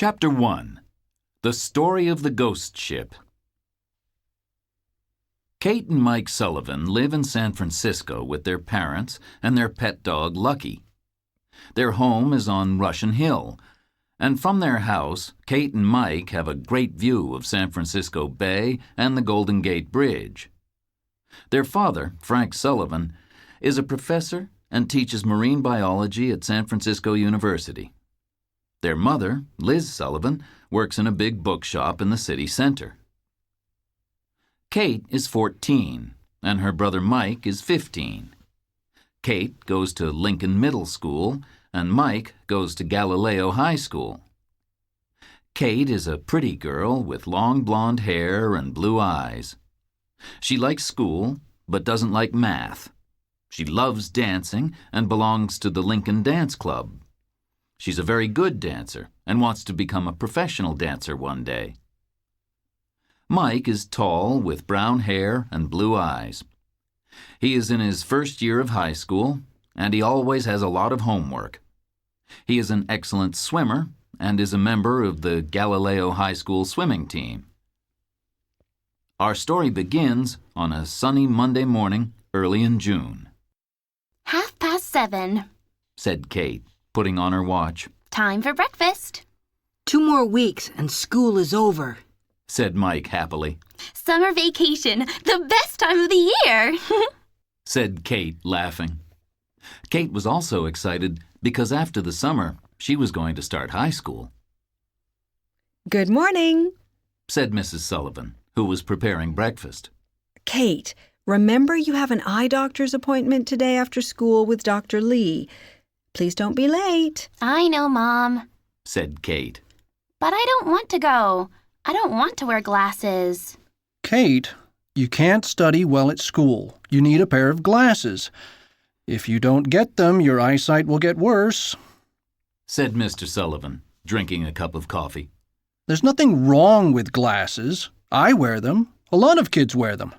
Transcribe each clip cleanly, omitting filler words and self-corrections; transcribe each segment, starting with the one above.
Chapter 1. The Story of the Ghost Ship. Kate and Mike Sullivan live in San Francisco with their parents and their pet dog, Lucky. Their home is on Russian Hill, and from their house, Kate and Mike have a great view of San Francisco Bay and the Golden Gate Bridge. Their father, Frank Sullivan, is a professor and teaches marine biology at San Francisco University. Their mother, Liz Sullivan, works in a big bookshop in the city center. Kate is 14, and her brother Mike is 15. Kate goes to Lincoln Middle School, and Mike goes to Galileo High School. Kate is a pretty girl with long blonde hair and blue eyes. She likes school, but doesn't like math. She loves dancing and belongs to the Lincoln Dance Club. She's a very good dancer and wants to become a professional dancer one day. Mike is tall with brown hair and blue eyes. He is in his first year of high school, and he always has a lot of homework. He is an excellent swimmer and is a member of the Galileo High School swimming team. Our story begins on a sunny Monday morning early in June. 7:30, said Kate, putting on her watch. Time for breakfast. 2 more weeks and school is over, said Mike happily. Summer vacation, the best time of the year, said Kate, laughing. Kate was also excited because after the summer, she was going to start high school. Good morning, said Mrs. Sullivan, who was preparing breakfast. Kate, remember you have an eye doctor's appointment today after school with Dr. Lee. Please don't be late. I know, Mom, said Kate. but I don't want to go. I don't want to wear glasses. Kate, you can't study well at school. You need a pair of glasses. If you don't get them, your eyesight will get worse, said Mr. Sullivan, drinking a cup of coffee. There's nothing wrong with glasses. I wear them. A lot of kids wear them.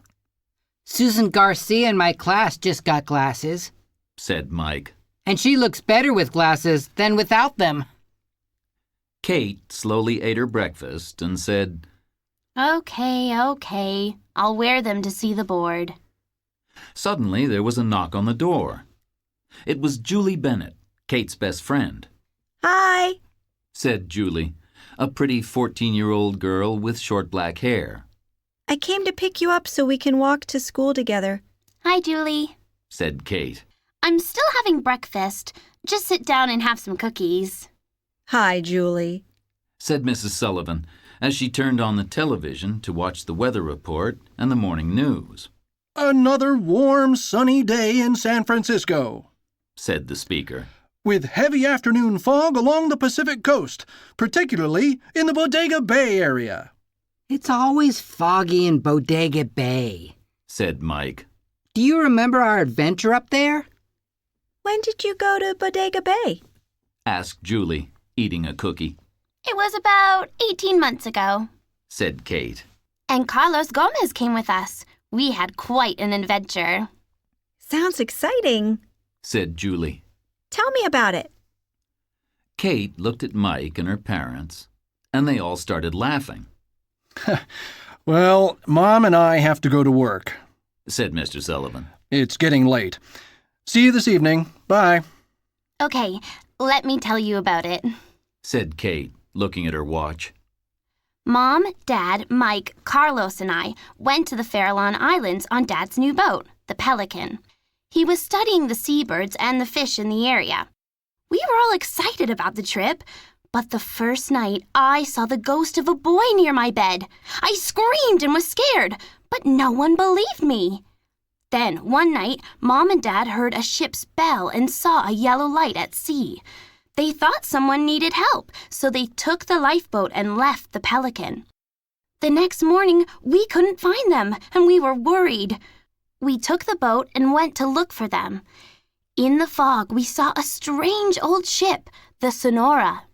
Susan Garcia in my class just got glasses, said Mike. and she looks better with glasses than without them. Kate slowly ate her breakfast and said, Okay, I'll wear them to see the board. Suddenly there was a knock on the door. It was Julie Bennett, Kate's best friend. Hi. Said Julie, a pretty 14-year-old girl with short black hair. I came to pick you up so we can walk to school together. Hi, Julie. Said Kate. I'm still having breakfast. Just sit down and have some cookies. Hi, Julie. Said Mrs. Sullivan as she turned on the television to watch the weather report and the morning news. Another warm, sunny day in San Francisco, said the speaker. with heavy afternoon fog along the Pacific coast, particularly in the Bodega Bay area. It's always foggy in Bodega Bay, said Mike. Do you remember our adventure up there? When did you go to Bodega Bay? Asked Julie, eating a cookie. It was about 18 months ago. Said Kate. And Carlos Gomez came with us. We had quite an adventure. Sounds exciting. Said Julie. Tell me about it. Kate looked at Mike and her parents, and they all started laughing. Well, Mom and I have to go to work, said Mr. Sullivan. It's getting late. See you this evening. Bye. Okay, let me tell you about it. Said Kate, looking at her watch. Mom, Dad, Mike, Carlos, and I went to the Farallon Islands on Dad's new boat, the Pelican. He was studying the seabirds and the fish in the area. We were all excited about the trip, but the first night I saw the ghost of a boy near my bed. I screamed and was scared, but no one believed me. Then, one night, Mom and Dad heard a ship's bell and saw a yellow light at sea. They thought someone needed help, so they took the lifeboat and left the Pelican. The next morning, we couldn't find them, and we were worried. We took the boat and went to look for them. In the fog, we saw a strange old ship, the Sonora.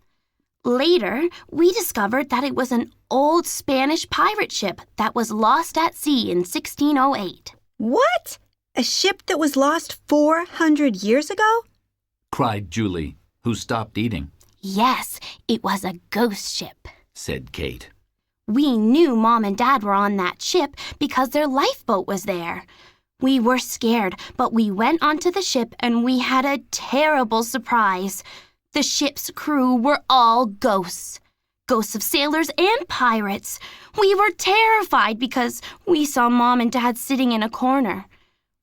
Later, we discovered that it was an old Spanish pirate ship that was lost at sea in 1608. What? A ship that was lost 400 years ago? Cried Julie, who stopped eating. Yes, it was a ghost ship, said Kate. We knew Mom and Dad were on that ship because their lifeboat was there. We were scared, but we went onto the ship and we had a terrible surprise. The ship's crew were all ghosts. Ghosts of sailors and pirates. We were terrified because we saw Mom and Dad sitting in a corner.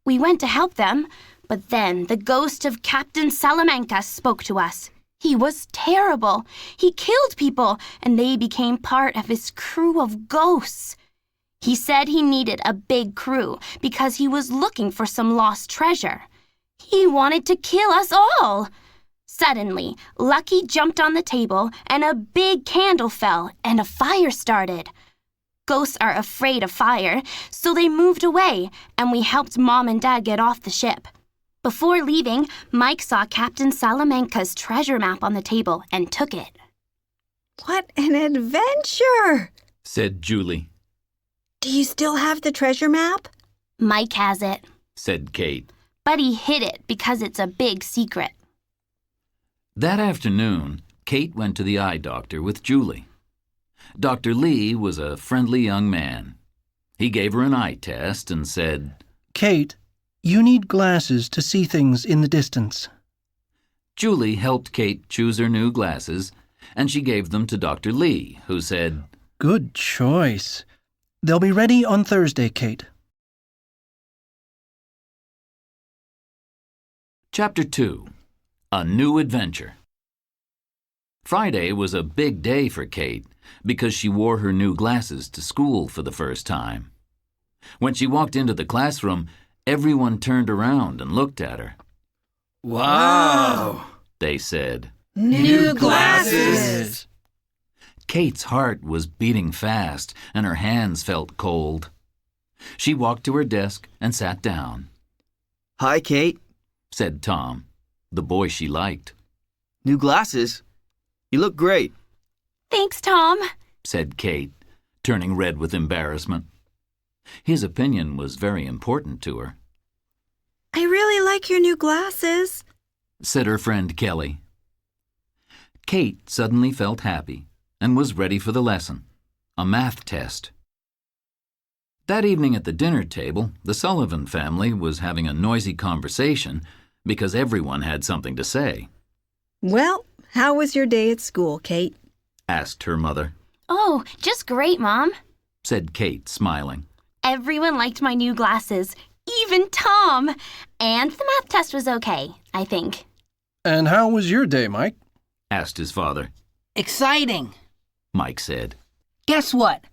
We went to help them, but then the ghost of Captain Salamanca spoke to us. He was terrible. He killed people, and they became part of his crew of ghosts. He said he needed a big crew because he was looking for some lost treasure. He wanted to kill us all. Suddenly, Lucky jumped on the table, and a big candle fell, and a fire started. Ghosts are afraid of fire, so they moved away, and we helped Mom and Dad get off the ship. Before leaving, Mike saw Captain Salamanca's treasure map on the table and took it. What an adventure! Said Julie. Do you still have the treasure map? Mike has it, Said Kate. but he hid it because it's a big secret. That afternoon, Kate went to the eye doctor with Julie. Dr. Lee was a friendly young man. He gave her an eye test and said, Kate, you need glasses to see things in the distance. Julie helped Kate choose her new glasses, and she gave them to Dr. Lee, who said, Good choice. They'll be ready on Thursday, Kate. Chapter 2. A New Adventure. Friday was a big day for Kate because she wore her new glasses to school for the first time. When she walked into the classroom, everyone turned around and looked at her. Wow! They said. New glasses! Kate's heart was beating fast and her hands felt cold. She walked to her desk and sat down. Hi, Kate. Said Tom, the boy she liked. New glasses? You look great. Thanks, Tom. Said Kate, turning red with embarrassment. His opinion was very important to her. I really like your new glasses, Said her friend Kelly. Kate suddenly felt happy and was ready for the lesson, a math test. That evening at the dinner table, the Sullivan family was having a noisy conversation because everyone had something to say. Well, how was your day at school, Kate? Asked her mother. Oh, just great, Mom. Said Kate, smiling. Everyone liked my new glasses, even Tom. And the math test was okay, I think. And how was your day, Mike? Asked his father. Exciting. Mike said. Guess what?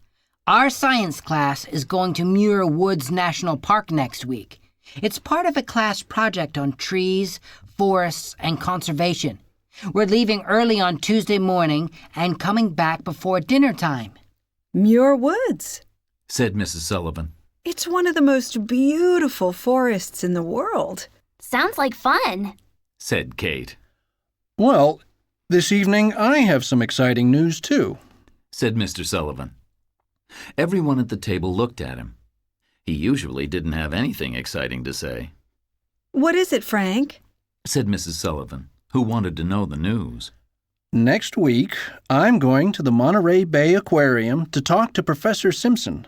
Our science class is going to Muir Woods National Park next week. It's part of a class project on trees, forests, and conservation. We're leaving early on Tuesday morning and coming back before dinner time. Muir Woods. Said Mrs. Sullivan. It's one of the most beautiful forests in the world. Sounds like fun. Said Kate. Well, this evening I have some exciting news, too. Said Mr. Sullivan. Everyone at the table looked at him. He usually didn't have anything exciting to say. What is it, Frank? Said Mrs. Sullivan, who wanted to know the news. Next week, I'm going to the Monterey Bay Aquarium to talk to Professor Simpson.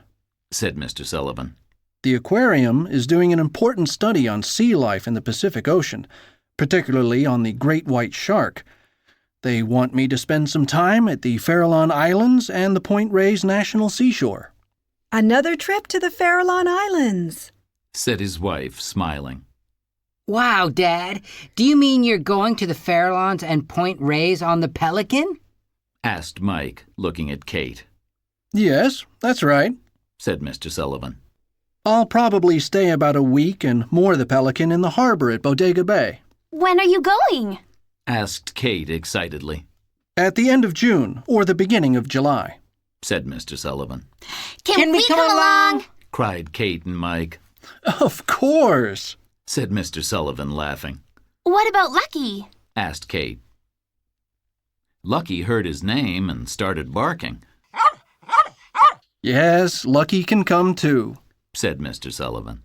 Said Mr. Sullivan. The aquarium is doing an important study on sea life in the Pacific Ocean, particularly on the great white shark. They want me to spend some time at the Farallon Islands and the Point Reyes National Seashore. Another trip to the Farallon Islands. Said his wife, smiling. Wow, Dad. Do you mean you're going to the Farallons and Point Reyes on the Pelican? Asked Mike, looking at Kate. Yes, that's right. Said Mr. Sullivan. I'll probably stay about a week and moor the Pelican in the harbor at Bodega Bay. When are you going? Asked Kate excitedly. At the end of June or the beginning of July. Said Mr. Sullivan. Can we come along? Cried Kate and Mike. Of course, Said Mr. Sullivan, laughing. What about Lucky? Asked Kate. Lucky heard his name and started barking. Yes, Lucky can come too. Said Mr. Sullivan.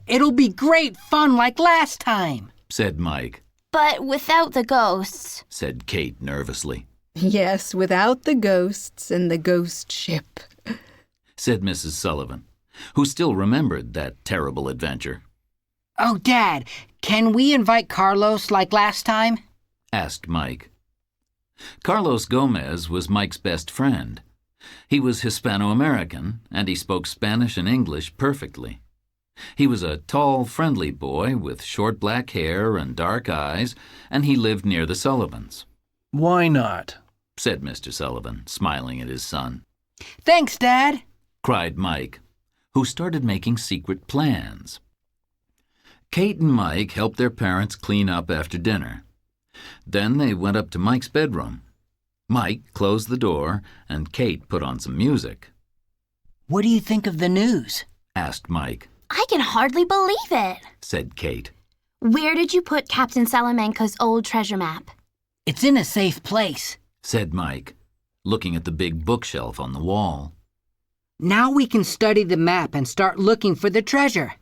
It'll be great fun like last time. Said Mike. But without the ghosts, said Kate nervously. Yes, without the ghosts and the ghost ship, said Mrs. Sullivan, who still remembered that terrible adventure. Oh, Dad, can we invite Carlos like last time? Asked Mike. Carlos Gomez was Mike's best friend. He was Hispano-American, and he spoke Spanish and English perfectly. He was a tall, friendly boy with short black hair and dark eyes, and he lived near the Sullivans. Why not? Said Mr. Sullivan, smiling at his son. Thanks, Dad, cried Mike, who started making secret plans. Kate and Mike helped their parents clean up after dinner. Then they went up to Mike's bedroom. Mike closed the door, and Kate put on some music. What do you think of the news? Asked Mike. I can hardly believe it, said Kate. Where did you put Captain Salamanca's old treasure map? It's in a safe place, said Mike, looking at the big bookshelf on the wall. Now we can study the map and start looking for the treasure.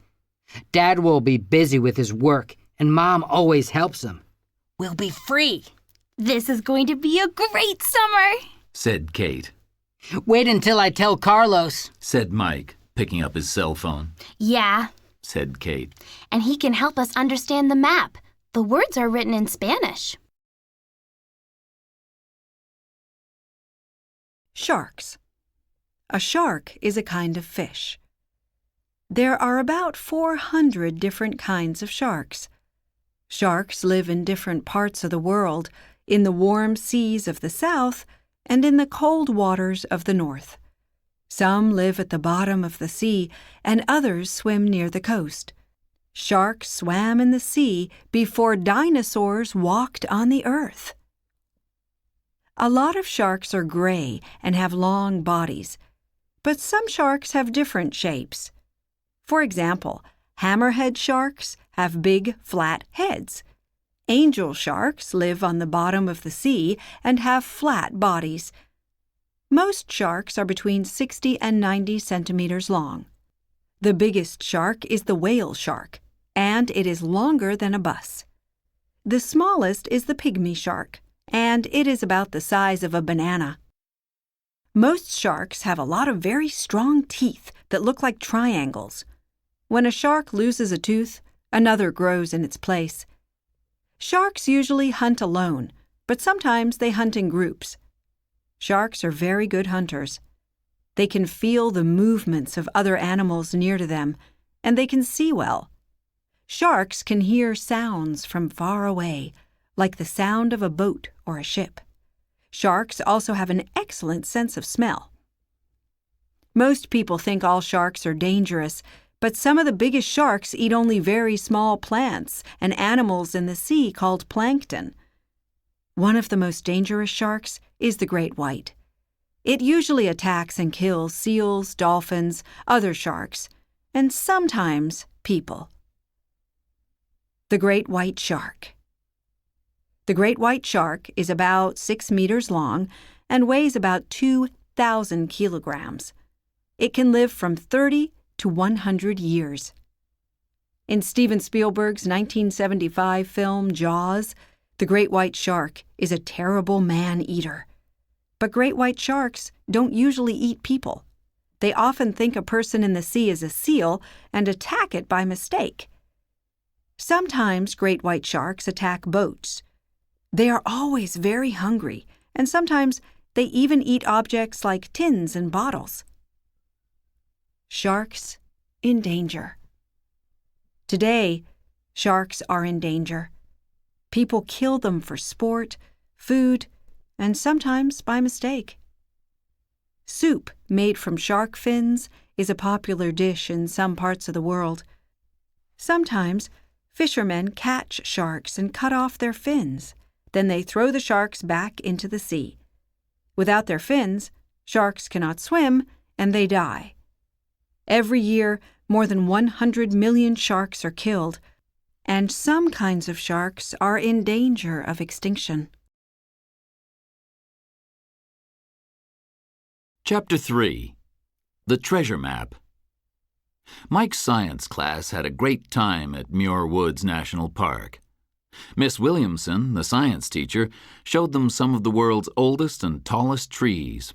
Dad will be busy with his work, and Mom always helps him. We'll be free. This is going to be a great summer, said Kate. Wait until I tell Carlos, said Mike, picking up his cell phone. Yeah, said Kate. And he can help us understand the map. The words are written in Spanish. Sharks. A shark is a kind of fish. There are about 400 different kinds of sharks. Sharks live in different parts of the world, in the warm seas of the south and in the cold waters of the north. Some live at the bottom of the sea, and others swim near the coast. Sharks swam in the sea before dinosaurs walked on the earth. A lot of sharks are gray and have long bodies, but some sharks have different shapes. For example, hammerhead sharks have big, flat heads. Angel sharks live on the bottom of the sea and have flat bodies. Most sharks are between 60 and 90 centimeters long. The biggest shark is the whale shark, and it is longer than a bus. The smallest is the pygmy shark, and it is about the size of a banana. Most sharks have a lot of very strong teeth that look like triangles. When a shark loses a tooth, another grows in its place. Sharks usually hunt alone, but sometimes they hunt in groups. Sharks are very good hunters. They can feel the movements of other animals near to them, and they can see well. Sharks can hear sounds from far away, like the sound of a boat or a ship. Sharks also have an excellent sense of smell. Most people think all sharks are dangerous, but some of the biggest sharks eat only very small plants and animals in the sea called plankton. One of the most dangerous sharks is the great white. It usually attacks and kills seals, dolphins, other sharks, and sometimes people. The great white shark. The great white shark is about 6 meters long and weighs about 2,000 kilograms. It can live from 30 to 100 years. In Steven Spielberg's 1975 film Jaws, the great white shark is a terrible man-eater. But great white sharks don't usually eat people. They often think a person in the sea is a seal and attack it by mistake. Sometimes great white sharks attack boats. They are always very hungry, and sometimes they even eat objects like tins and bottles. Sharks in danger. Today, sharks are in danger. People kill them for sport, food, and sometimes by mistake. Soup made from shark fins is a popular dish in some parts of the world. Sometimes, fishermen catch sharks and cut off their fins. Then they throw the sharks back into the sea. Without their fins, sharks cannot swim and they die. Every year, more than 100 million sharks are killed, and some kinds of sharks are in danger of extinction. Chapter 3. The Treasure Map. Mike's science class had a great time at Muir Woods National Park. Miss Williamson, the science teacher, showed them some of the world's oldest and tallest trees.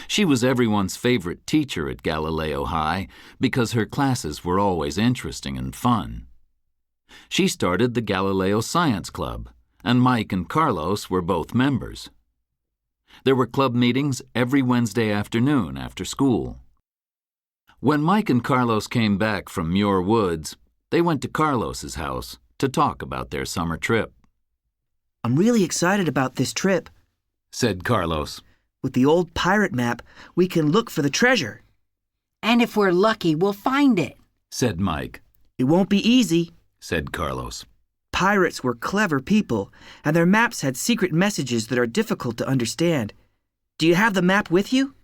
She was everyone's favorite teacher at Galileo High because her classes were always interesting and fun. She started the Galileo Science Club, and Mike and Carlos were both members. There were club meetings every Wednesday afternoon after school. When Mike and Carlos came back from Muir Woods, they went to Carlos's house to talk about their summer trip. I'm really excited about this trip. Said Carlos. With the old pirate map, we can look for the treasure. And if we're lucky, we'll find it, Said Mike. It won't be easy, Said Carlos. Pirates were clever people, and their maps had secret messages that are difficult to understand. Do you have the map with you?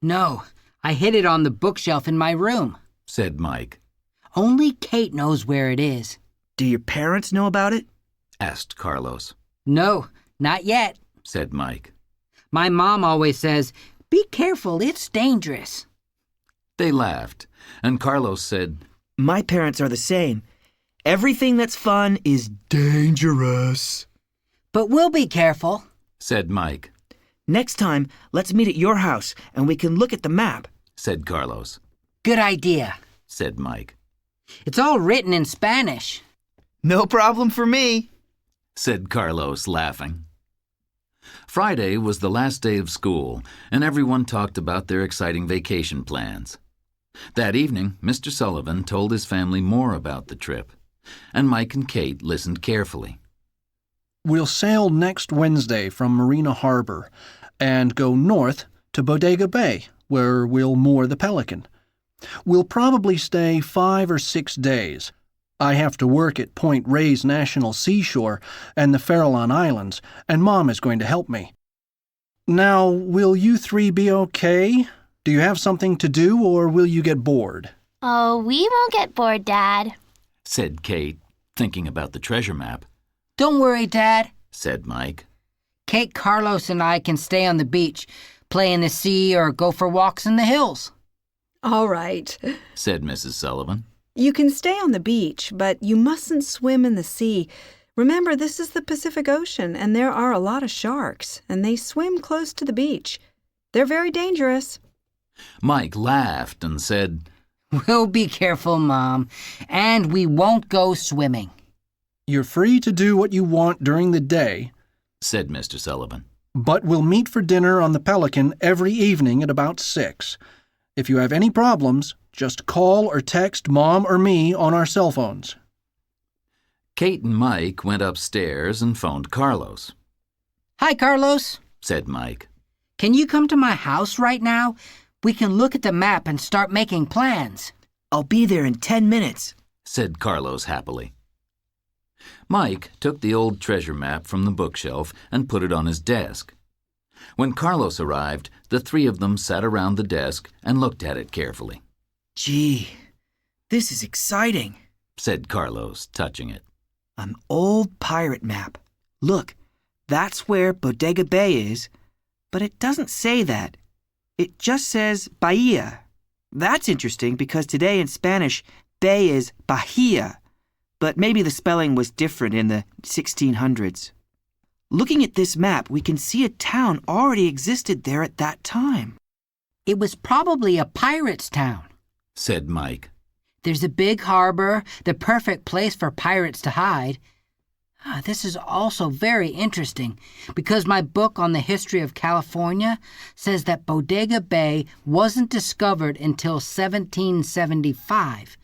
No, I hid it on the bookshelf in my room. Said Mike. Only Kate knows where it is. Do your parents know about it? Asked Carlos. No, not yet. Said Mike. My mom always says, "Be careful, it's dangerous." They laughed, and Carlos said, My parents are the same. Everything that's fun is dangerous. But we'll be careful. Said Mike. Next time, let's meet at your house and we can look at the map. Said Carlos. Good idea. Said Mike. It's all written in Spanish. No problem for me. Said Carlos, laughing. Friday was the last day of school, and everyone talked about their exciting vacation plans. That evening, Mr. Sullivan told his family more about the trip, and Mike and Kate listened carefully. We'll sail next Wednesday from Marina Harbor and go north to Bodega Bay, where we'll moor the Pelican. We'll probably stay 5 or 6 days. I have to work at Point Reyes National Seashore and the Farallon Islands, and Mom is going to help me. Now, will you 3 be okay? Do you have something to do, or will you get bored? Oh, we won't get bored, Dad. Said Kate, thinking about the treasure map. Don't worry, Dad. Said Mike. Kate, Carlos, and I can stay on the beach, play in the sea, or go for walks in the hills. All right. Said Mrs. Sullivan. You can stay on the beach, but you mustn't swim in the sea. Remember, this is the Pacific Ocean, and there are a lot of sharks, and they swim close to the beach. They're very dangerous. Mike laughed and said, We'll be careful, Mom, and we won't go swimming. You're free to do what you want during the day, said Mr. Sullivan. but we'll meet for dinner on the Pelican every evening at about 6. If you have any problems, just call or text Mom or me on our cell phones. Kate and Mike went upstairs and phoned Carlos. Hi, Carlos, Said Mike. Can you come to my house right now? We can look at the map and start making plans. I'll be there in 10 minutes, Said Carlos happily. Mike took the old treasure map from the bookshelf and put it on his desk. When Carlos arrived, the 3 of them sat around the desk and looked at it carefully. Gee, this is exciting, Said Carlos, touching it. An old pirate map. Look, that's where Bodega Bay is, but it doesn't say that. It just says Bahia. That's interesting because today in Spanish, bay is Bahia, but maybe the spelling was different in the 1600s. Looking at this map, we can see a town already existed there at that time. It was probably a pirate's town. Said Mike. There's a big harbor, the perfect place for pirates to hide. This is also very interesting because my book on the history of California says that Bodega Bay wasn't discovered until 1775.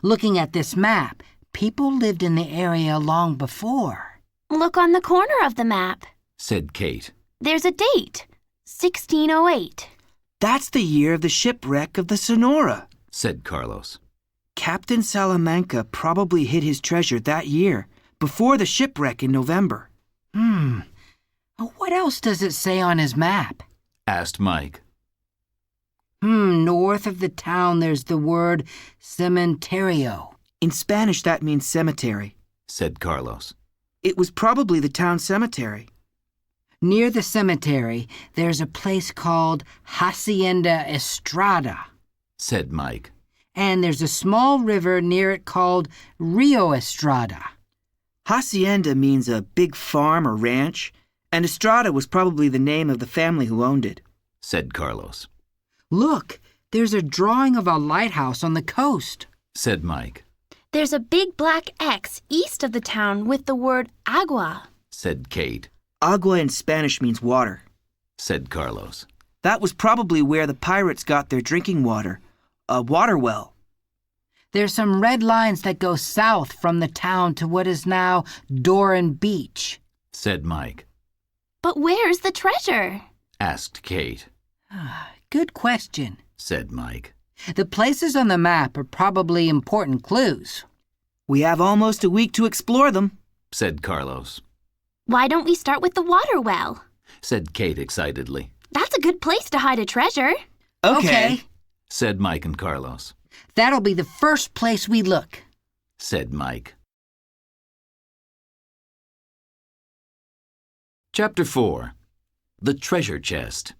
Looking at this map, people lived in the area long before. Look on the corner of the map. Said Kate. There's a date, 1608. That's the year of the shipwreck of the Sonora. Said Carlos. Captain Salamanca probably hid his treasure that year, before the shipwreck in November. What else does it say on his map? Asked Mike. North of the town there's the word cementerio. In Spanish, that means cemetery. Said Carlos. It was probably the town cemetery. Near the cemetery, there's a place called Hacienda Estrada. Said Mike. And there's a small river near it called Rio Estrada. Hacienda means a big farm or ranch, and Estrada was probably the name of the family who owned it, said Carlos. Look, there's a drawing of a lighthouse on the coast, said Mike. There's a big black X east of the town with the word agua, said Kate. Agua in Spanish means water, said Carlos. That was probably where the pirates got their drinking water, a water well. There's some red lines that go south from the town to what is now Doran Beach, said Mike. But where's the treasure? Asked Kate. Good question, said Mike. The places on the map are probably important clues. We have almost a week to explore them, said Carlos. Why don't we start with the water well? Said Kate excitedly. That's a good place to hide a treasure. Okay, said Mike and Carlos. That'll be the first place we look, said Mike. Chapter 4. The Treasure Chest.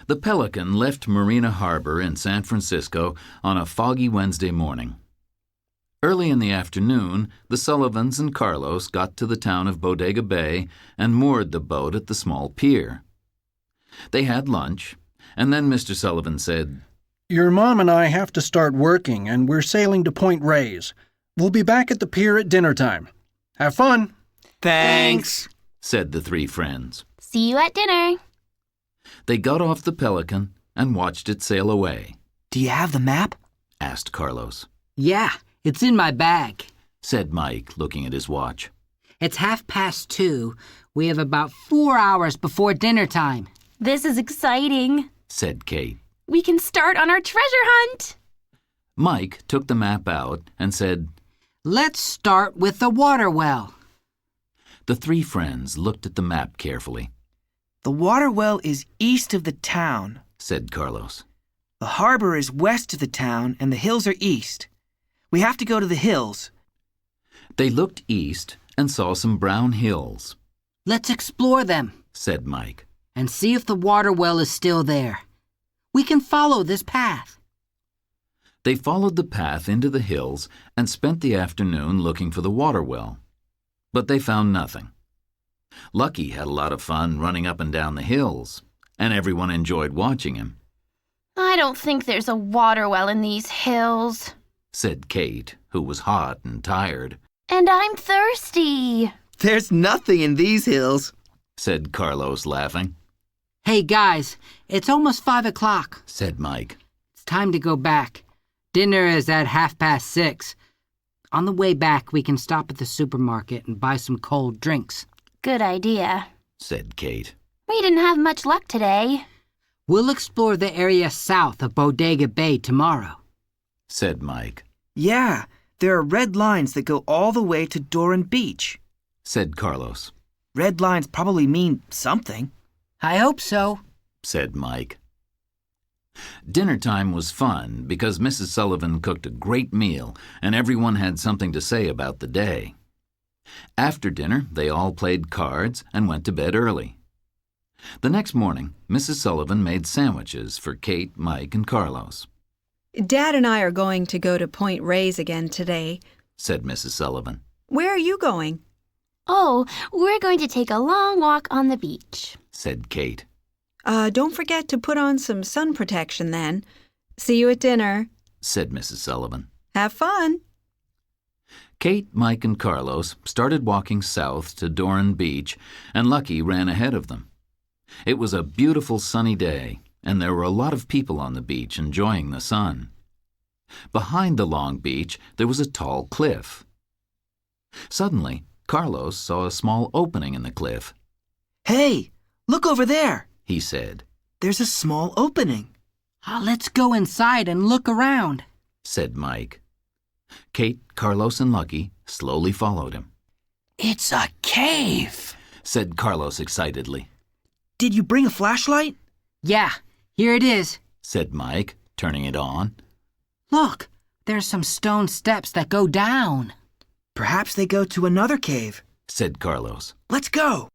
The Pelican left Marina Harbor in San Francisco on a foggy Wednesday morning. Early in the afternoon, the Sullivans and Carlos got to the town of Bodega Bay and moored the boat at the small pier. They had lunch, and then Mr. Sullivan said, Your mom and I have to start working, and we're sailing to Point Reyes. We'll be back at the pier at dinner time. Have fun. Thanks, said the three friends. See you at dinner. They got off the Pelican and watched it sail away. Do you have the map? Asked Carlos. Yeah, it's in my bag, said Mike, looking at his watch. It's 2:30. We have about 4 hours before dinner time. This is exciting, said Kate. We can start on our treasure hunt. Mike took the map out and said, Let's start with the water well. The three friends looked at the map carefully. The water well is east of the town, said Carlos. The harbor is west of the town and the hills are east. We have to go to the hills. They looked east and saw some brown hills. Let's explore them, said Mike, and see if the water well is still there. We can follow this path. They followed the path into the hills and spent the afternoon looking for the water well. But they found nothing. Lucky had a lot of fun running up and down the hills, and everyone enjoyed watching him. I don't think there's a water well in these hills, said Kate, who was hot and tired. And I'm thirsty. There's nothing in these hills, said Carlos, laughing. Hey guys, it's almost 5:00, said Mike. It's time to go back. Dinner is at 6:30. On the way back, we can stop at the supermarket and buy some cold drinks. Good idea, said Kate. We didn't have much luck today. We'll explore the area south of Bodega Bay tomorrow, said Mike. Yeah, there are red lines that go all the way to Doran Beach, said Carlos. Red lines probably mean something. I hope so, said Mike. Dinner time was fun because Mrs. Sullivan cooked a great meal and everyone had something to say about the day. After dinner, they all played cards and went to bed early. The next morning, Mrs. Sullivan made sandwiches for Kate, Mike, and Carlos. Dad and I are going to go to Point Reyes again today, said Mrs. Sullivan. Where are you going? Oh, we're going to take a long walk on the beach, said Kate. Don't forget to put on some sun protection then. See you at dinner, said Mrs. Sullivan. Have fun. Kate, Mike, and Carlos started walking south to Doran Beach, and Lucky ran ahead of them. It was a beautiful sunny day, and there were a lot of people on the beach enjoying the sun. Behind the long beach, there was a tall cliff. Suddenly, Carlos saw a small opening in the cliff. Hey, look over there, he said. There's a small opening. Let's go inside and look around, said Mike. Kate, Carlos, and Lucky slowly followed him. It's a cave, said Carlos excitedly. Did you bring a flashlight? Yeah, here it is, said Mike, turning it on. Look, there's some stone steps that go down. Perhaps they go to another cave, said Carlos. Let's go.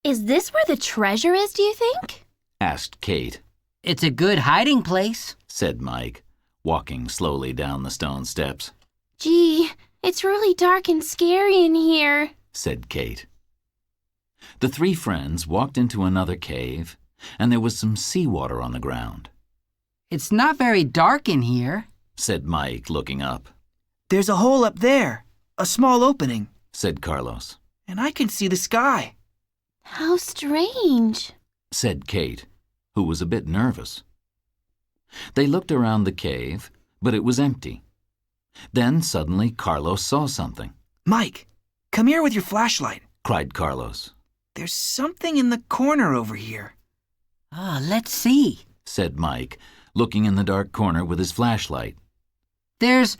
Is this where the treasure is, do you think? Asked Kate. It's a good hiding place, said Mike, walking slowly down the stone steps. Gee, It's really dark and scary in here, said Kate. The three friends walked into another cave, and there was some seawater on the ground. It's not very dark in here, said Mike, looking up. There's a hole up there, a small opening, said Carlos. and I can see the sky. How strange, said Kate, who was a bit nervous. They looked around the cave, but it was empty. Then suddenly Carlos saw something. Mike, come here with your flashlight, cried Carlos. There's something in the corner over here. Let's see, said Mike, looking in the dark corner with his flashlight. There's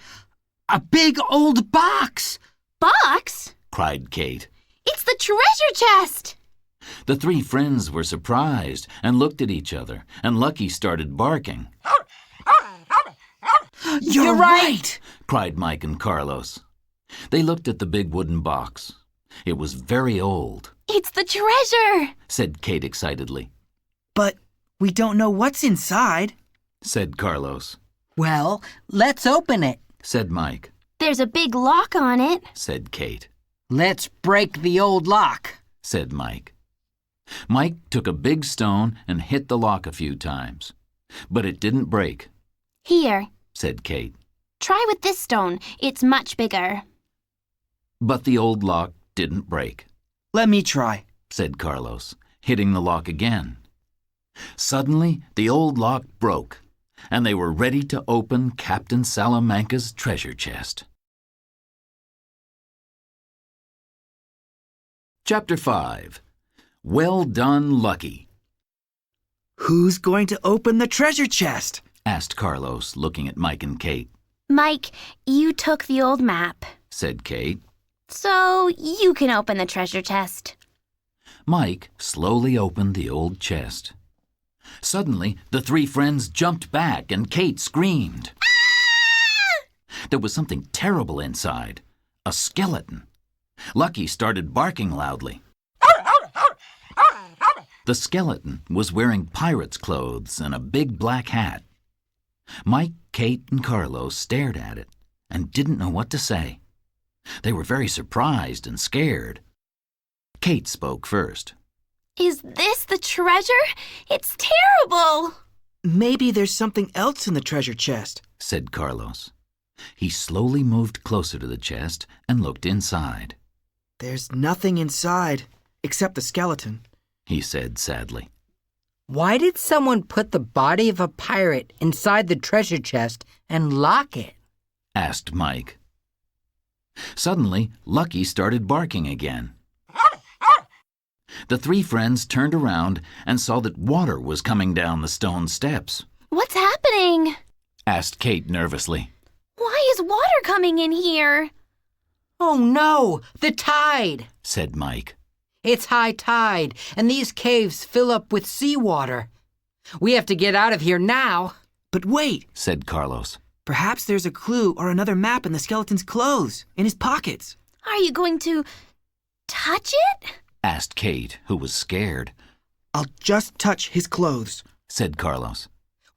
a big old box. Box? Cried Kate. It's the treasure chest! The three friends were surprised and looked at each other, and Lucky started barking. You're right, cried Mike and Carlos. They looked at the big wooden box. It was very old. It's the treasure, said Kate excitedly. But we don't know what's inside, said Carlos. Well, let's open it, said Mike. There's a big lock on it, said Kate. Let's break the old lock, said Mike. Mike took a big stone and hit the lock a few times. But it didn't break, Here, said Kate. try with this stone. It's much bigger. But the old lock didn't break, Let me try. said Carlos, hitting the lock again. Suddenly, the old lock broke, and they were ready to open Captain Salamanca's treasure chest. Chapter 5. Well Done, Lucky, Who's going to open the treasure chest? asked Carlos, looking at Mike and Kate. Mike, you took the old map, Said Kate. so you can open the treasure chest. Mike slowly opened the old chest. Suddenly, the three friends jumped back and Kate screamed. There was something terrible inside, a skeleton. Lucky started barking loudly. The skeleton was wearing pirate's clothes and a big black hat. Mike, Kate, and Carlos stared at it and didn't know what to say. They were very surprised and scared. Kate spoke first. Is this the treasure? It's terrible! Maybe there's something else in the treasure chest, said Carlos. He slowly moved closer to the chest and looked inside. There's nothing inside except the skeleton. He said sadly. Why did someone put the body of a pirate inside the treasure chest and lock it? Asked Mike. Suddenly, Lucky started barking again. The three friends turned around and saw that water was coming down the stone steps. What's happening? Asked Kate nervously. Why is water coming in here? Oh no, the tide! Said Mike. It's high tide, and these caves fill up with seawater. We have to get out of here now. But wait, Said Carlos. perhaps there's a clue or another map in the skeleton's clothes, in his pockets. Are you going to touch it? Asked Kate, who was scared. I'll just touch his clothes. Said Carlos.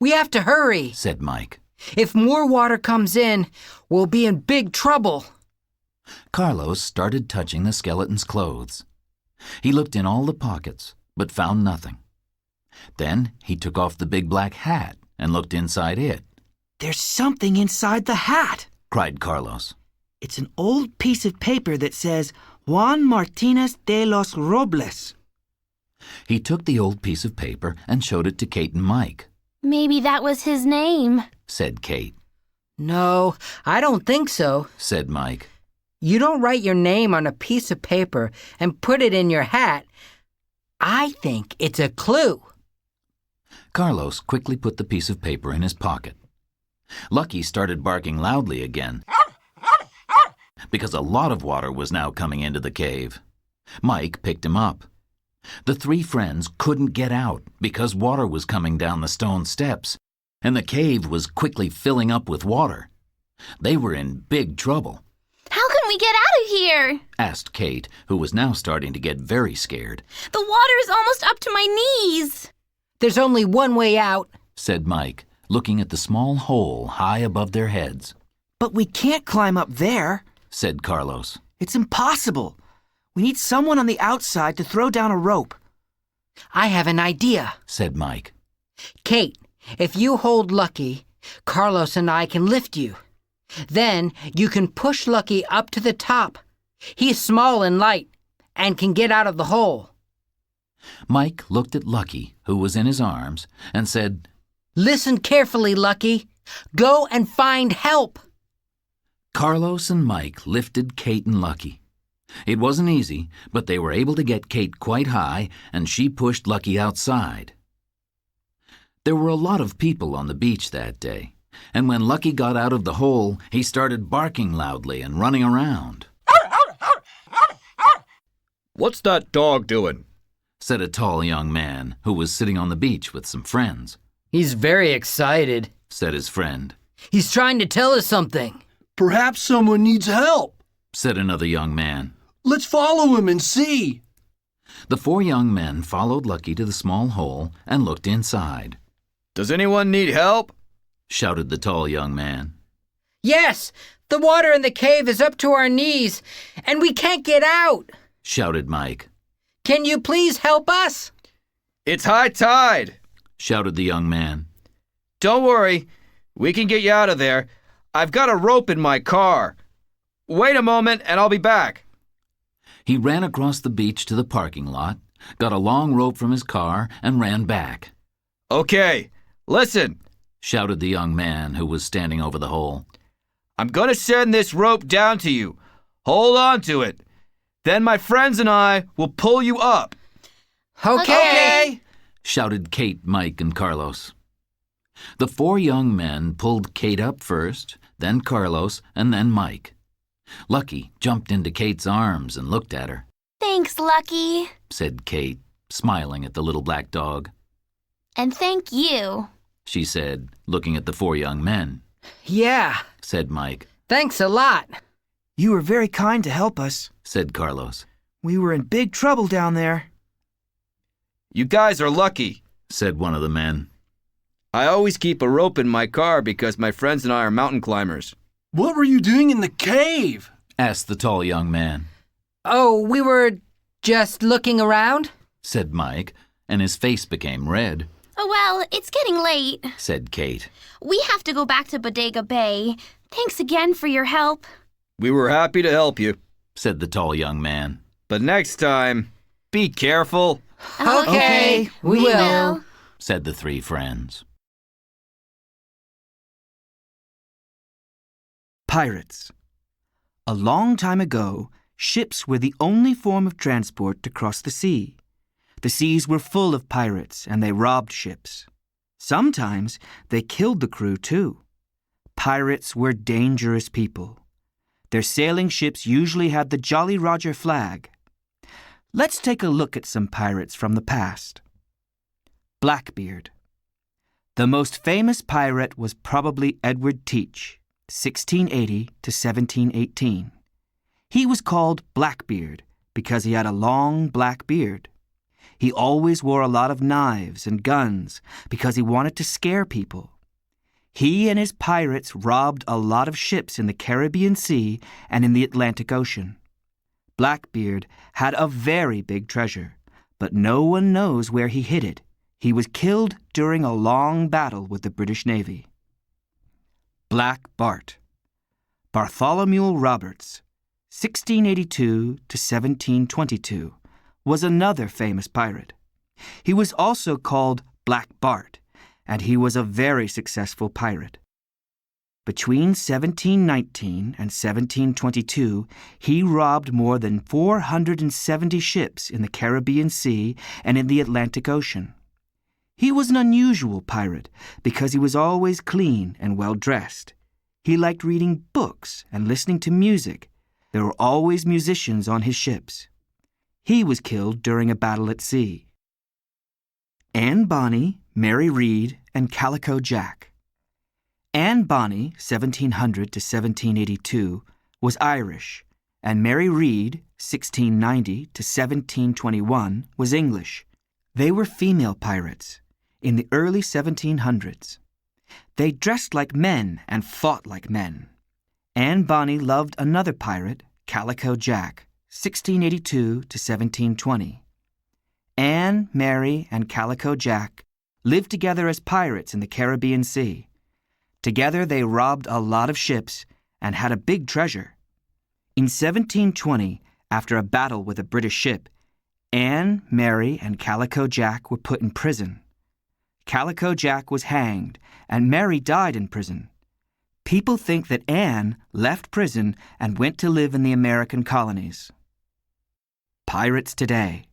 We have to hurry. Said Mike. If more water comes in, we'll be in big trouble. Carlos started touching the skeleton's clothes. He looked in all the pockets, but found nothing. Then he took off the big black hat and looked inside it. There's something inside the hat. Cried Carlos. It's an old piece of paper that says Juan Martinez de los Robles. He took the old piece of paper and showed it to Kate and Mike. Maybe that was his name. Said Kate. No, I don't think so. Said Mike. You don't write your name on a piece of paper and put it in your hat. I think it's a clue. Carlos quickly put the piece of paper in his pocket. Lucky started barking loudly again because a lot of water was now coming into the cave. Mike picked him up. The three friends couldn't get out because water was coming down the stone steps, and the cave was quickly filling up with water. They were in big trouble. How can we get out of here? Asked Kate, who was now starting to get very scared. The water is almost up to my knees. There's only one way out. Said Mike, looking at the small hole high above their heads. But we can't climb up there. said Carlos. It's impossible. We need someone on the outside to throw down a rope. I have an idea, said Mike. Kate, if you hold Lucky, Carlos and I can lift you. Then you can push Lucky up to the top. He's small and light and can get out of the hole. Mike looked at Lucky, who was in his arms, and said, Listen carefully, Lucky. Go and find help. Carlos and Mike lifted Kate and Lucky. It wasn't easy, but they were able to get Kate quite high, and she pushed Lucky outside. There were a lot of people on the beach that day, and when Lucky got out of the hole, he started barking loudly and running around. What's that dog doing? Said a tall young man who was sitting on the beach with some friends. He's very excited, Said his friend. He's trying to tell us something. Perhaps someone needs help, Said another young man. Let's follow him and see. The 4 young men followed Lucky to the small hole and looked inside. Does anyone need help? Shouted the tall young man. Yes, the water in the cave is up to our knees, and we can't get out. Shouted Mike. Can you please help us? It's high tide. Shouted the young man. Don't worry. We can get you out of there. I've got a rope in my car. Wait a moment and I'll be back. He ran across the beach to the parking lot, got a long rope from his car, and ran back. Okay, listen. Shouted the young man who was standing over the hole. I'm going to send this rope down to you. Hold on to it. Then my friends and I will pull you up. Okay. Shouted Kate, Mike, and Carlos. The 4 young men pulled Kate up first, then Carlos, and then Mike. Lucky jumped into Kate's arms and looked at her. Thanks, Lucky. Said Kate, smiling at the little black dog. And thank you. She said, looking at the 4 young men. Yeah, Said Mike. thanks a lot. You were very kind to help us. Said Carlos. We were in big trouble down there. You guys are lucky. Said one of the men. I always keep a rope in my car because my friends and I are mountain climbers. What were you doing in the cave? Asked the tall young man. Oh, we were just looking around? Said Mike, and his face became red. Oh, well, it's getting late. Said Kate. We have to go back to Bodega Bay. Thanks again for your help. We were happy to help you. Said the tall young man. But next time, be careful. Okay, we will. Said the 3 friends. Pirates. A long time ago, ships were the only form of transport to cross the sea. The seas were full of pirates, and they robbed ships. Sometimes they killed the crew, too. Pirates were dangerous people. Their sailing ships usually had the Jolly Roger flag. Let's take a look at some pirates from the past. Blackbeard. The most famous pirate was probably Edward Teach, 1680 to 1718. He was called Blackbeard because he had a long black beard. He always wore a lot of knives and guns because he wanted to scare people. He and his pirates robbed a lot of ships in the Caribbean Sea and in the Atlantic Ocean. Blackbeard had a very big treasure, but no one knows where he hid it. He was killed during a long battle with the British Navy. Black Bart. Bartholomew Roberts, 1682 to 1722, was another famous pirate. He was also called Black Bart, and he was a very successful pirate. Between 1719 and 1722, he robbed more than 470 ships in the Caribbean Sea and in the Atlantic Ocean. He was an unusual pirate because he was always clean and well-dressed. He liked reading books and listening to music. There were always musicians on his ships. He was killed during a battle at sea. Anne Bonny, Mary Read, and Calico Jack. Anne Bonny, 1700 to 1782, was Irish, and Mary Read, 1690 to 1721, was English. They were female pirates in the early 1700s. They dressed like men and fought like men. Anne Bonny loved another pirate, Calico Jack, 1682 to 1720. Anne, Mary, and Calico Jack lived together as pirates in the Caribbean Sea. Together they robbed a lot of ships and had a big treasure. In 1720, after a battle with a British ship, Anne, Mary, and Calico Jack were put in prison. Calico Jack was hanged, and Mary died in prison. People think that Anne left prison and went to live in the American colonies. Pirates today.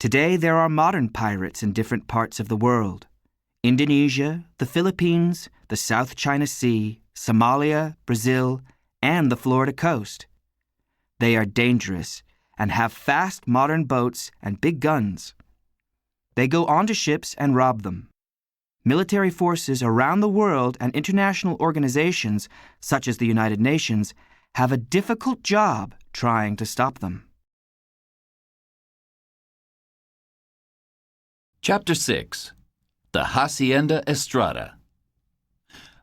Today there are modern pirates in different parts of the world. Indonesia, the Philippines, the South China Sea, Somalia, Brazil, and the Florida coast. They are dangerous and have fast modern boats and big guns. They go onto ships and rob them. Military forces around the world and international organizations, such as the United Nations, have a difficult job trying to stop them. Chapter 6. The Hacienda Estrada.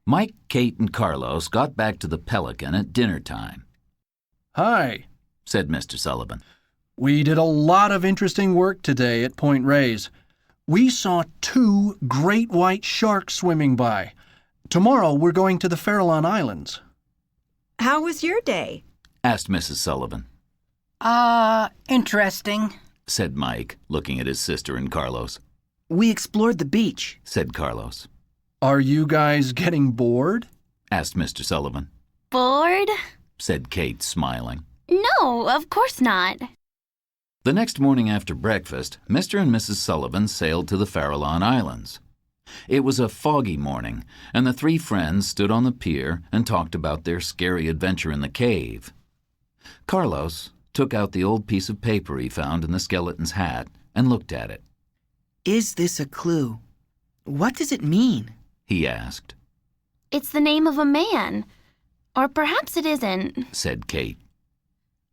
Mike, Kate, and Carlos got back to the Pelican at dinner time. Hi, said Mr. Sullivan. we did a lot of interesting work today at Point Reyes. We saw 2 great white sharks swimming by. Tomorrow we're going to the Farallon Islands. How was your day? Asked Mrs. Sullivan. Interesting. Said Mike, looking at his sister and Carlos. We explored the beach. Said Carlos. Are you guys getting bored? Asked Mr. Sullivan. Bored? Said Kate, smiling. No, of course not. The next morning after breakfast, Mr. and Mrs. Sullivan sailed to the Farallon Islands. It was a foggy morning, and the 3 friends stood on the pier and talked about their scary adventure in the cave. Carlos took out the old piece of paper he found in the skeleton's hat and looked at it. Is this a clue? What does it mean? He asked. It's the name of a man. Or perhaps it isn't, Said Kate.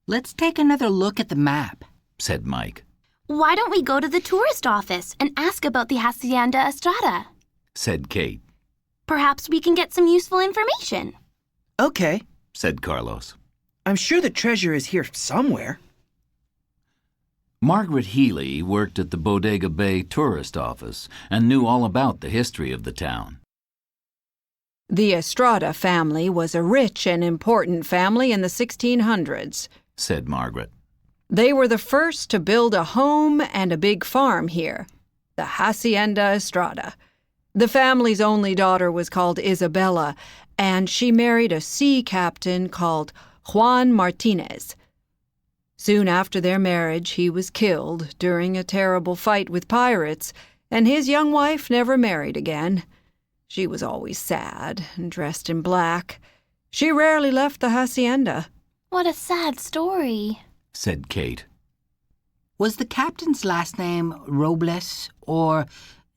Let's take another look at the map. Said Mike. Why don't we go to the tourist office and ask about the Hacienda Estrada? Said Kate. Perhaps we can get some useful information. Okay. Said Carlos. I'm sure the treasure is here somewhere. Margaret Healy worked at the Bodega Bay tourist office and knew all about the history of the town. The Estrada family was a rich and important family in the 1600s. Said Margaret. They were the first to build a home and a big farm here, the Hacienda Estrada. The family's only daughter was called Isabella, and she married a sea captain called Juan Martinez. Soon after their marriage, he was killed during a terrible fight with pirates, and his young wife never married again. She was always sad and dressed in black. She rarely left the hacienda. What a sad story, Said Kate. Was the captain's last name Robles or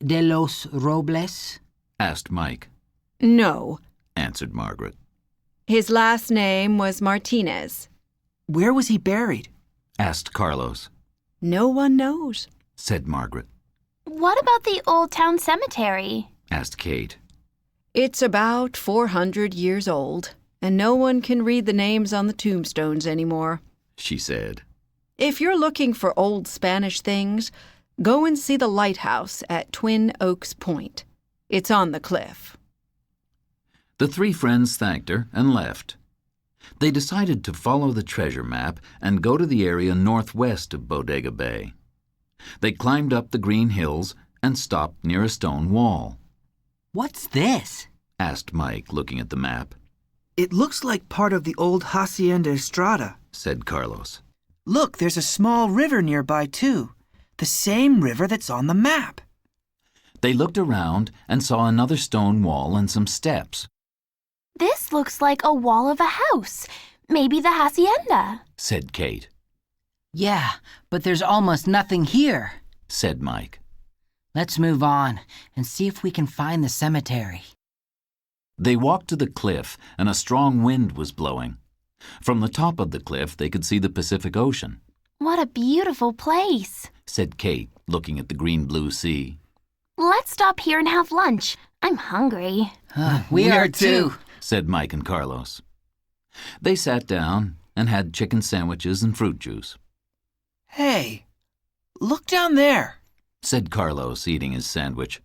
De los Robles? Asked Mike. No, Answered Margaret. his last name was Martinez. Where was he buried? Asked Carlos. No one knows. Said Margaret. What about the Old Town Cemetery? Asked Kate. It's about 400 years old, and no one can read the names on the tombstones anymore. She said. If you're looking for old Spanish things, go and see the lighthouse at Twin Oaks Point. It's on the cliff. The 3 friends thanked her and left. They decided to follow the treasure map and go to the area northwest of Bodega Bay. They climbed up the green hills and stopped near a stone wall. What's this? Asked Mike, looking at the map. It looks like part of the old Hacienda Estrada. Said Carlos. Look, there's a small river nearby, too. The same river that's on the map. They looked around and saw another stone wall and some steps. This looks like a wall of a house. Maybe the hacienda. Said Kate. Yeah, but there's almost nothing here. Said Mike. Let's move on and see if we can find the cemetery. They walked to the cliff, and a strong wind was blowing. From the top of the cliff, they could see the Pacific Ocean. What a beautiful place, Said Kate, looking at the green-blue sea. Let's stop here and have lunch. I'm hungry. We are too. Said Mike and Carlos. They sat down and had chicken sandwiches and fruit juice. Hey, look down there, said Carlos, eating his sandwich.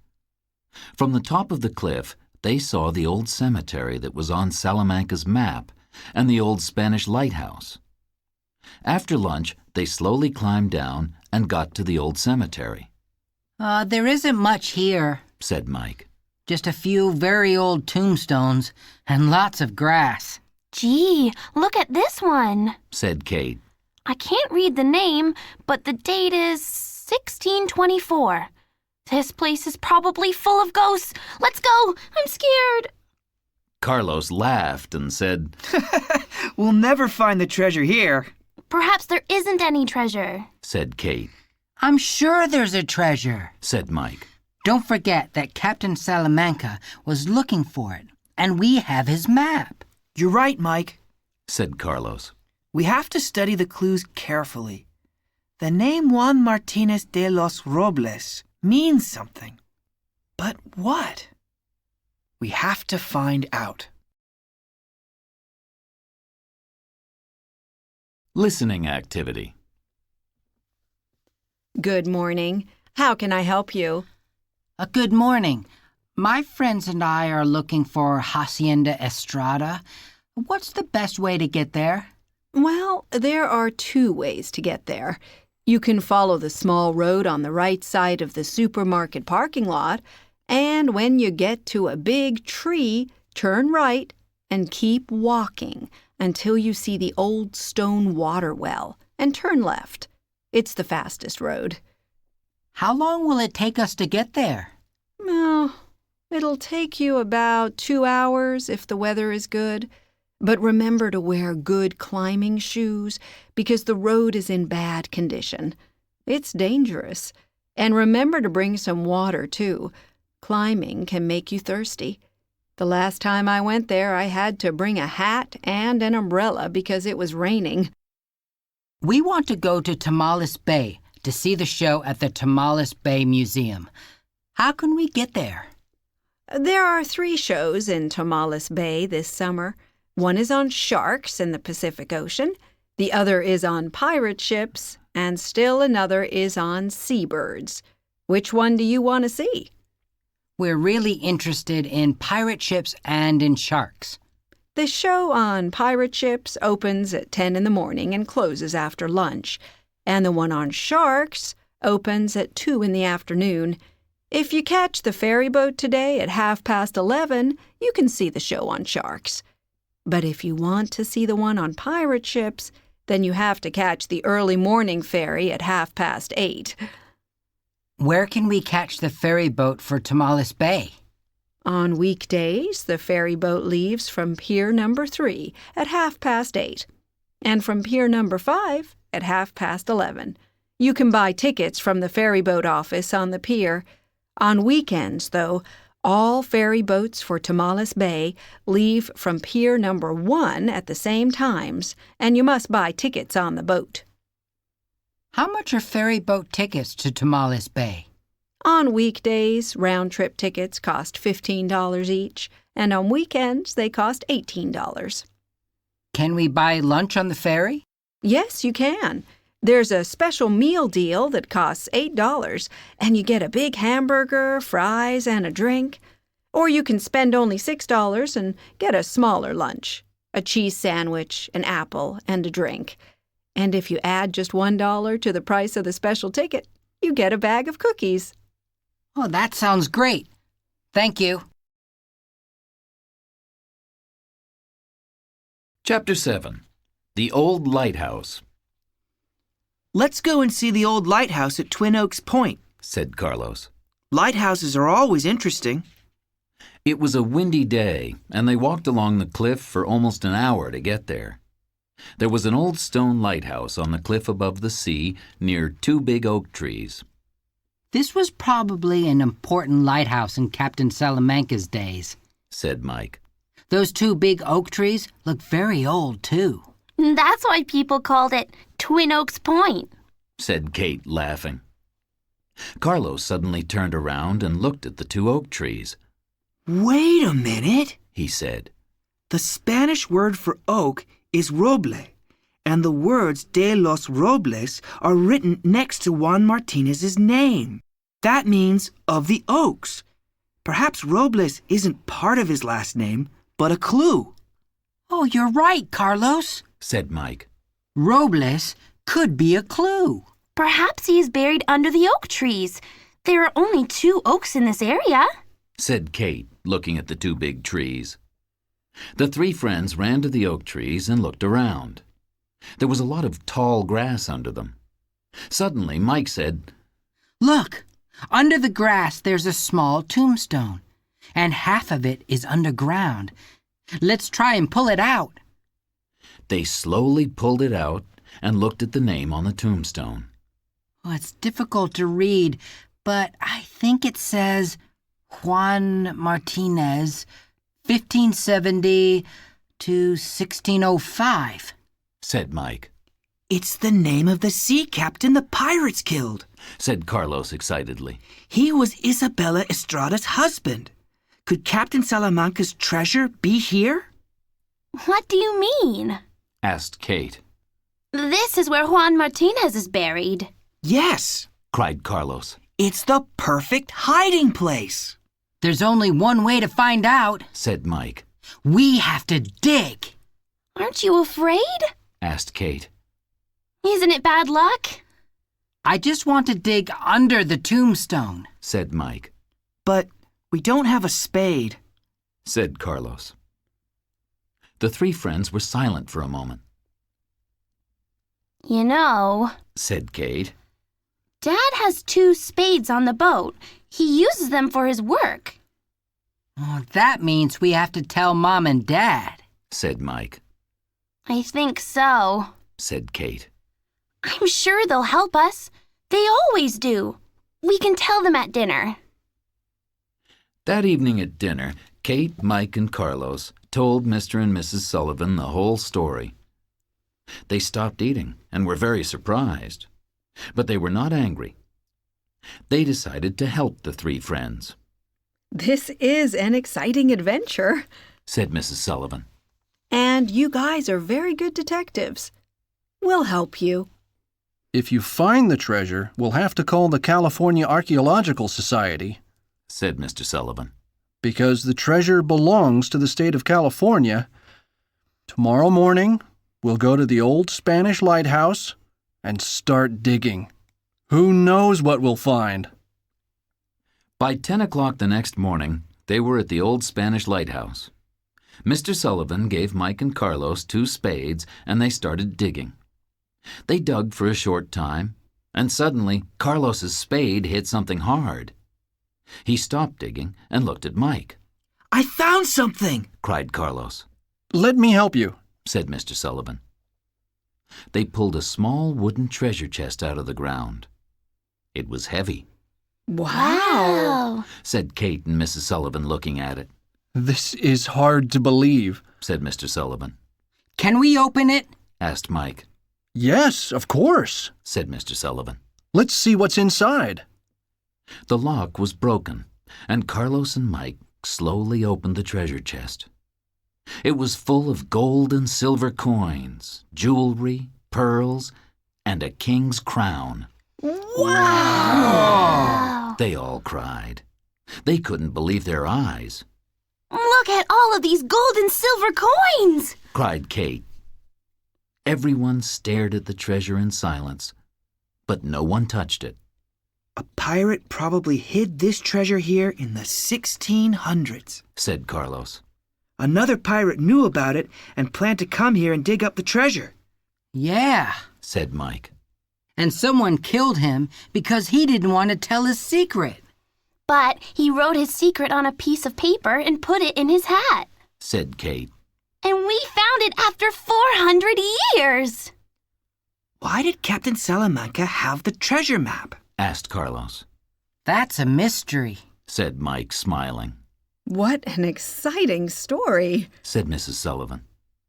From the top of the cliff, they saw the old cemetery that was on Salamanca's map and the old Spanish lighthouse. After lunch, they slowly climbed down and got to the old cemetery. There isn't much here, said Mike. Just a few very old tombstones and lots of grass. Gee, look at this one, said Kate. I can't read the name, but the date is 1624. This place is probably full of ghosts. Let's go. I'm scared. Carlos laughed and said, We'll never find the treasure here. Perhaps there isn't any treasure, said Kate. I'm sure there's a treasure, said Mike. Don't forget that Captain Salamanca was looking for it, and we have his map. You're right, Mike, said Carlos. We have to study the clues carefully. The name Juan Martinez de los Robles means something. But what? We have to find out. Listening activity. Good morning. How can I help you? Good morning. My friends and I are looking for Hacienda Estrada. What's the best way to get there? Well, there are two ways to get there. You can follow the small road on the right side of the supermarket parking lot, and when you get to a big tree, turn right and keep walking until you see the old stone water well, and turn left. It's the fastest road. How long will it take us to get there? Well, it'll take you about 2 hours if the weather is good. But remember to wear good climbing shoes because the road is in bad condition. It's dangerous. And remember to bring some water, too. Climbing can make you thirsty. The last time I went there, I had to bring a hat and an umbrella because it was raining. We want to go to Tamales Bay to see the show at the Tamales Bay Museum. How can we get there? There are 3 shows in Tamales Bay this summer. One is on sharks in the Pacific Ocean, the other is on pirate ships, and still another is on seabirds. Which one do you want to see? We're really interested in pirate ships and in sharks. The show on pirate ships opens at 10 in the morning and closes after lunch, and the one on sharks opens at 2 in the afternoon. If you catch the ferry boat today at 11:30, you can see the show on sharks. But if you want to see the one on pirate ships, then you have to catch the early morning ferry at 8:30. Where can we catch the ferry boat for Tamales Bay? On weekdays, the ferry boat leaves from Pier Number 3 at 8:30, and from Pier Number 5 at 11:30. You can buy tickets from the ferry boat office on the pier. On weekends, though, all ferry boats for Tamales Bay leave from Pier Number 1 at the same times, and you must buy tickets on the boat. How much are ferry boat tickets to Tamales Bay? On weekdays, round-trip tickets cost $15 each, and on weekends they cost $18. Can we buy lunch on the ferry? Yes, you can. There's a special meal deal that costs $8, and you get a big hamburger, fries, and a drink. Or you can spend only $6 and get a smaller lunch, a cheese sandwich, an apple, and a drink. And if you add just $1 to the price of the special ticket, you get a bag of cookies. Oh, that sounds great. Thank you. Chapter 7. The Old Lighthouse, Let's go and see the old lighthouse at Twin Oaks Point, said Carlos. Lighthouses are always interesting. It was a windy day, and they walked along the cliff for almost an hour to get there. There was an old stone lighthouse on the cliff above the sea near 2 big oak trees. This was probably an important lighthouse in Captain Salamanca's days, said Mike. Those 2 big oak trees look very old, too. That's why people called it Twin Oaks Point, said Kate, laughing. Carlos suddenly turned around and looked at the 2 oak trees. Wait a minute, he said. The Spanish word for oak is roble, and the words de los Robles are written next to Juan Martinez's name. That means of the oaks. Perhaps Robles isn't part of his last name, but a clue. Oh, you're right, Carlos, said Mike. Robles could be a clue. Perhaps he is buried under the oak trees. There are only 2 oaks in this area, said Kate, looking at the 2 big trees. The 3 friends ran to the oak trees and looked around. There was a lot of tall grass under them. Suddenly, Mike said, Look, under the grass there's a small tombstone, and half of it is underground. Let's try and pull it out. They slowly pulled it out and looked at the name on the tombstone. Oh, it's difficult to read, but I think it says Juan Martinez, 1570 to 1605, said Mike. It's the name of the sea captain the pirates killed, said Carlos excitedly. He was Isabella Estrada's husband. Could Captain Salamanca's treasure be here? What do you mean? asked Kate. This is where Juan Martinez is buried. Yes, cried Carlos. It's the perfect hiding place. There's only one way to find out, said Mike. We have to dig. Aren't you afraid? asked Kate. Isn't it bad luck? I just want to dig under the tombstone, said Mike. But we don't have a spade, said Carlos. The 3 friends were silent for a moment. You know, said Kate. Dad has 2 spades on the boat. He uses them for his work. Oh, that means we have to tell Mom and Dad, said Mike. I think so, said Kate. I'm sure they'll help us. They always do. We can tell them at dinner. That evening at dinner, Kate, Mike, and Carlos told Mr. and Mrs. Sullivan the whole story. They stopped eating and were very surprised, but they were not angry. They decided to help the 3 friends. This is an exciting adventure, said Mrs. Sullivan. and you guys are very good detectives. We'll help you. If you find the treasure, we'll have to call the California Archaeological Society, said Mr. Sullivan. because the treasure belongs to the state of California. Tomorrow morning, we'll go to the old Spanish lighthouse and start digging. Who knows what we'll find? By 10 o'clock the next morning, they were at the old Spanish lighthouse. Mr. Sullivan gave Mike and Carlos 2 spades, and they started digging. They dug for a short time, and suddenly Carlos's spade hit something hard. He stopped digging and looked at Mike. I found something, cried Carlos. Let me help you, said Mr. Sullivan. They pulled a small wooden treasure chest out of the ground. It was heavy, Wow. said Kate and Mrs. Sullivan, looking at it. This is hard to believe, said Mr. Sullivan. Can we open it? Asked Mike. Yes, of course. Said Mr. Sullivan. Let's see what's inside. The lock was broken, and Carlos and Mike slowly opened the treasure chest. It was full of gold and silver coins, jewelry, pearls, and a king's crown. Wow. They all cried. They couldn't believe their eyes, Look at all of these gold and silver coins. cried Kate. Everyone stared at the treasure in silence, but no one touched it. A pirate probably hid this treasure here in the 1600s, said Carlos. Another pirate knew about it and planned to come here and dig up the treasure. Yeah. Said Mike. And someone killed him because he didn't want to tell his secret. But he wrote his secret on a piece of paper and put it in his hat. Said Kate. And we found it after 400 years. Why did Captain Salamanca have the treasure map? Asked Carlos. That's a mystery, Said Mike, smiling. What an exciting story. Said Mrs. Sullivan.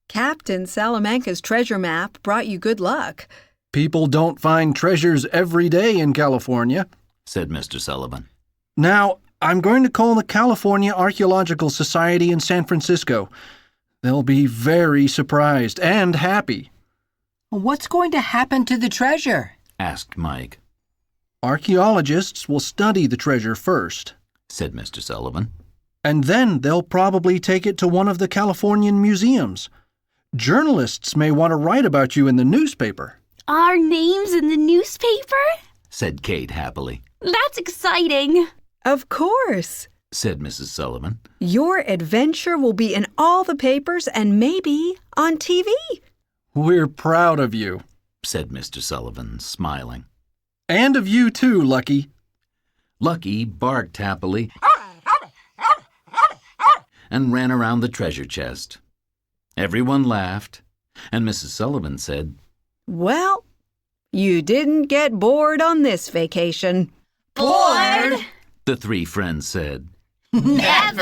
Captain Salamanca's treasure map brought you good luck. People don't find treasures every day in California. Said Mr. Sullivan. Now, I'm going to call the California Archaeological Society in San Francisco. They'll be very surprised and happy. What's going to happen to the treasure? asked Mike, Archaeologists will study the treasure first, said Mr. Sullivan. and then they'll probably take it to one of the Californian museums. Journalists may want to write about you in the newspaper. Our names in the newspaper? Said Kate happily. That's exciting. Of course. Said Mrs. Sullivan. Your adventure will be in all the papers and maybe on TV. We're proud of you. Said Mr. Sullivan, smiling. And of you too, Lucky. Lucky barked happily and ran around the treasure chest. Everyone laughed, and Mrs. Sullivan said, Well, you didn't get bored on this vacation. Bored? The three friends said. Never!